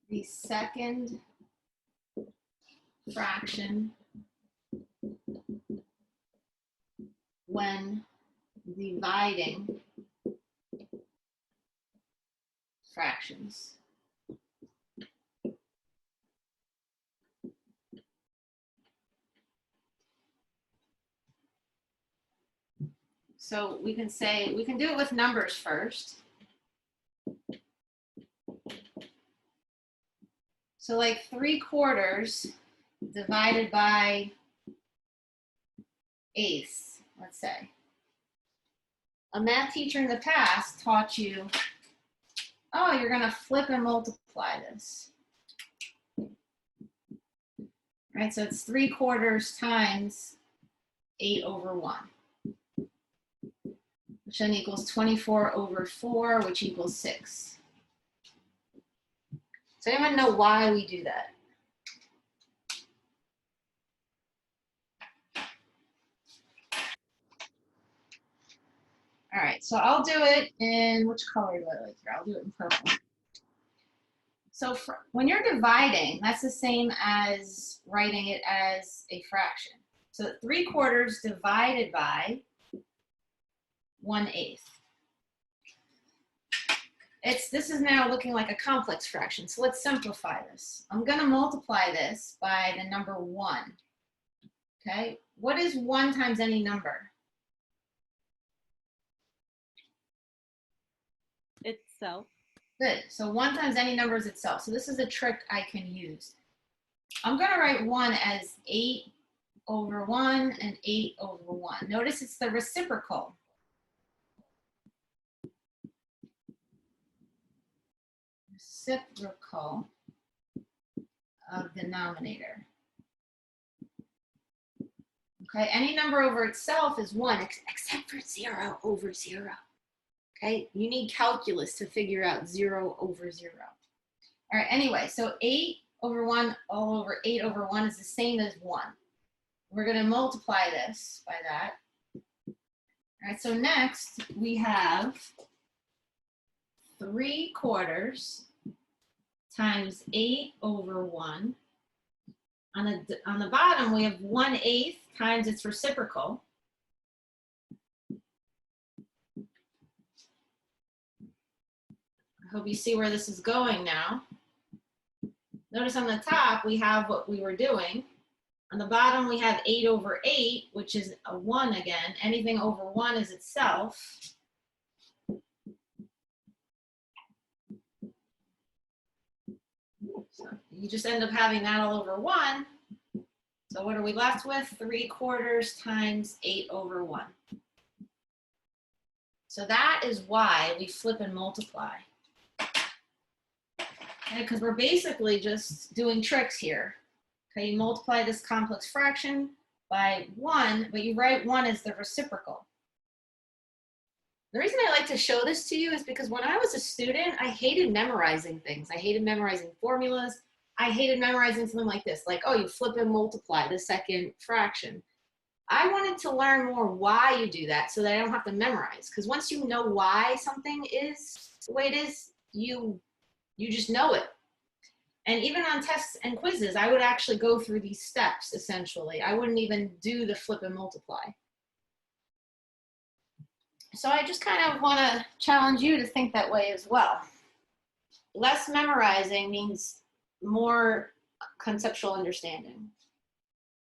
the second fraction when dividing fractions. So we can say, we can do it with numbers first. So like 3/4 divided by 1/8, let's say. A math teacher in the past taught you, oh, you're gonna flip and multiply this. Right, so it's 3/4 times 8/1, which then equals 24/4, which equals 6. Does anyone know why we do that? All right, so I'll do it in, which color do I like here? I'll do it in purple. So when you're dividing, that's the same as writing it as a fraction. So 3/4 divided by 1/8. This is now looking like a complex fraction. So let's simplify this. I'm going to multiply this by the number 1. Okay, what is 1 times any number? Itself. Good. So 1 times any number is itself. So this is a trick I can use. I'm going to write 1 as 8/1 and 8/1. Notice it's the reciprocal. Reciprocal of denominator. Okay, any number over itself is 1, except for 0/0. Okay, you need calculus to figure out 0/0. All right, anyway, so 8/1 all over 8/1 is the same as 1. We're going to multiply this by that. All right, so next we have 3/4 times 8/1. On the bottom, we have 1/8 times its reciprocal. I hope you see where this is going now. Notice on the top, we have what we were doing. On the bottom, we have 8/8, which is a 1 again. Anything over 1 is itself. So you just end up having that all over 1. So what are we left with? 3/4 times 8/1. So that is why we flip and multiply. Okay, because we're basically just doing tricks here. Okay, you multiply this complex fraction by 1, but you write 1 as the reciprocal. The reason I like to show this to you is because when I was a student, I hated memorizing things. I hated memorizing formulas. I hated memorizing something like this, like, oh, you flip and multiply the second fraction. I wanted to learn more why you do that so that I don't have to memorize. Because once you know why something is the way it is, you just know it. And even on tests and quizzes, I would actually go through these steps, essentially. I wouldn't even do the flip and multiply. So I just kind of want to challenge you to think that way as well. Less memorizing means more conceptual understanding.